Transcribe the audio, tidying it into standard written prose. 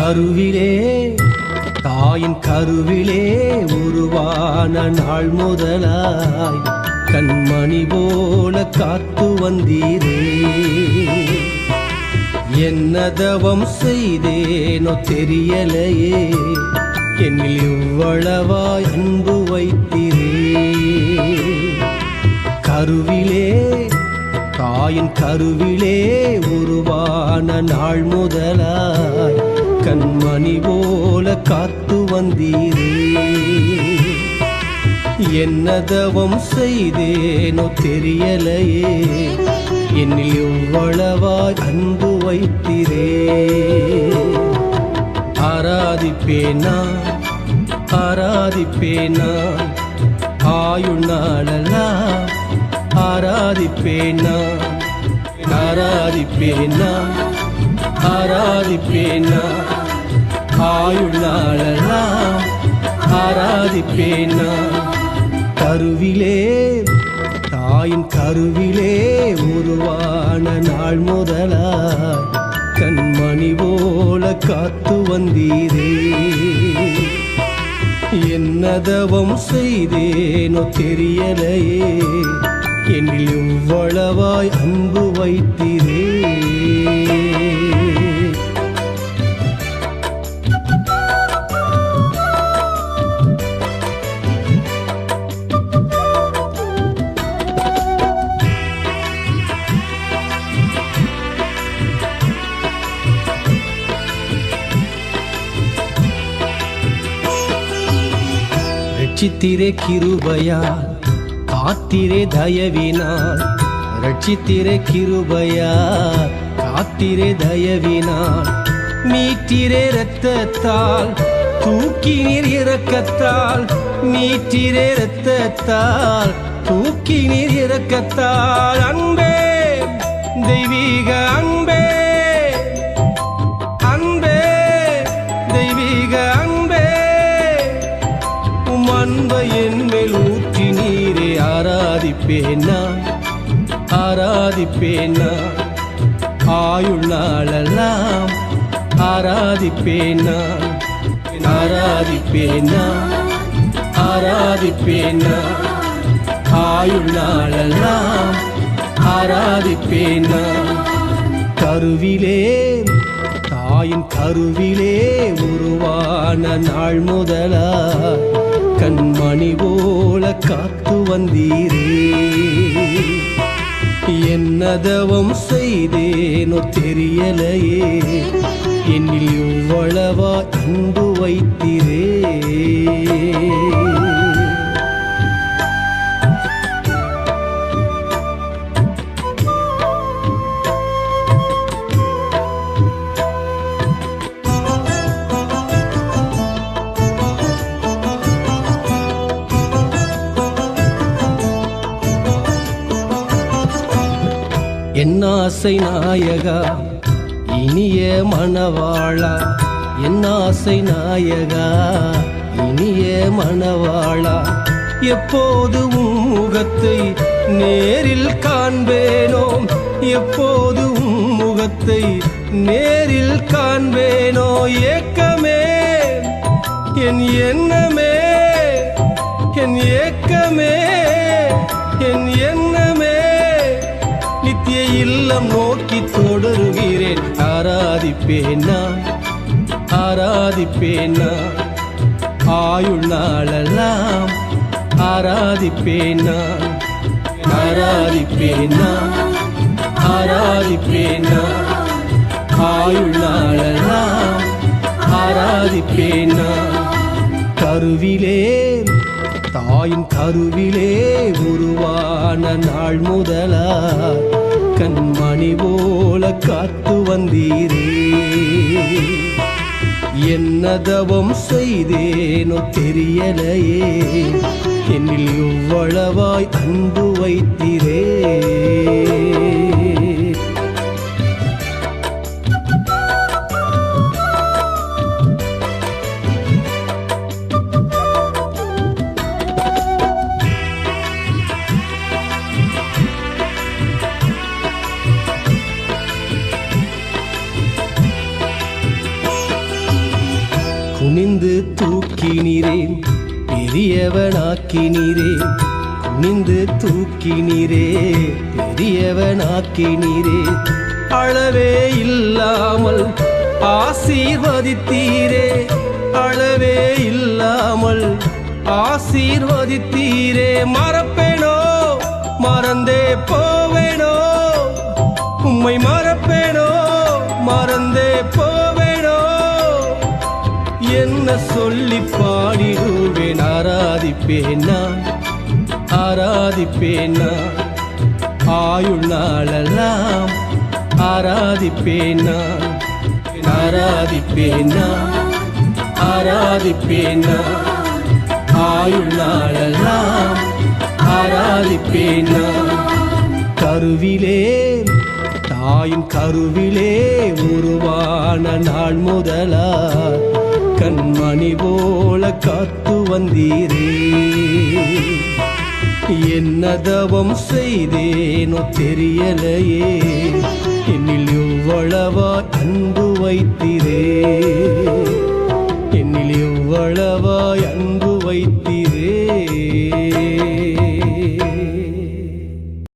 கருவிலே தாயின் கருவிலே உருவான நாள் முதலாய் கண்மணி போல காத்து வந்தீரே. என்ன தவம் செய்தேனோ தெரியலையே, என்னில் இவ்வளவாய் அன்பு வைத்தீரே. கருவிலே தாயின் கருவிலே உருவான நாள் முதலாய் கண்மணி போல காத்து வந்தீரே. என்ன தவம் செய்தேனோ தெரியலையே, என்னில் இவ்வளவாய் அன்பு வைத்தீரே. ஆராதிப்பேனா ஆராதிப்பேனா ஆயுள் நாளெல்லாம் ஆராதிப்பேனா ஆராதிப்பேனா ஆராதிப்பேனா ஆயுள் நாளெல்லாம் ஆராதிப்பேனா. கருவிலே தாயின் கருவிலே உருவான நாள் முதலாய் கண்மணி போல காத்து வந்தீரே. என்ன தவம் செய்தேனோ தெரியலையே, என்னில் இவ்வளவாய் அன்பு வைத்தீரே. ரட்சித்திரே கிருபையால் காத்திரே தயவினால், ரட்சித்திரே கிருபையால் காத்திரே தயவினால், மீட்டிரே இரத்தத்தால் தூக்கினீர் இரக்கத்தால், மீட்டிரே இரத்தத்தால் தூக்கினீர் இரக்கத்தால். அன்பே தெய்வீக அன்பே அன்பே தெய்வீக அன்பே, உம் அன்பை என் மேல் ஊற்றி நீரே. ஆராதிப்பேனா ஆராதிப்பேனா ஆயுள் நாளெல்லாம் ஆராதிப்பேனா ஆராதிப்பேனா ஆராதிப்பேனா ஆயுள் நாளெல்லாம் ஆராதிப்பேனா. கருவிலே தாயின் கருவிலே உருவான நாள் முதலாய் கண்மணி போல காத்து வந்தீரே. என்ன தவம் செய்தேனோ தெரியலையே, என்னில் இவ்வளவா அன்பு வைத்தீரே. என் ஆசை நாயகா இனிய மணவாளா, என் ஆசை நாயகா இனிய மணவாளா, எப்போது உம் முகத்தை நேரில் காண்பேனோ, எப்போது உம் முகத்தை நேரில் காண்பேனோ. ஏக்கமே என் எண்ணமே என் ஏக்கமே என் எண்ணமே, நித்திய இல்லம் நோக்கி தொடருகிறேன். ஆராதிப்பேனா ஆராதிப்பேனா ஆயுள் நாளெல்லாம் ஆராதிப்பேனா ஆராதிப்பேனா ஆராதிப்பேனா ஆயுள் நாளெல்லாம் ஆராதிப்பேனா. கருவிலே தாயின் கருவிலே உருவான நாள் முதலாய் கண்மணி போல காத்து வந்தீரே. என்ன தவம் செய்தேனோ தெரியலையே, என்னில் இவ்வளவாய் அன்பு வைத்தீரே. குனிந்து தூக்கினீரே பெரியவனாக்கினீரே குனிந்து தூக்கினீரே பெரியவனாக்கினீரே அளவே இல்லாமல் ஆசீர்வதித்தீரே அளவே இல்லாமல் ஆசீர்வதித்தீரே மறப்பேனோ மறந்தே போவேனோ உம்மை மறப்பேனோ மறந்தே போவேனோ என்ன சொல்லி பாடிடுவேன் ஆராதிப்பேன் நான் ஆராதிப்பேன் நான் ஆயுள் நாளெல்லாம் ஆராதிப்பேன் நான் ஆராதிப்பேன் நான் ஆராதிப்பேன் நான் ஆயுள் நாளெல்லாம் ஆராதிப்பேன் நான் கருவிலே தாயின் கருவிலே உருவான நாள் முதலா கண்மணி போல காத்து வந்தீரே என்ன தவம் செய்தேனோ தெரியலையே என்னில்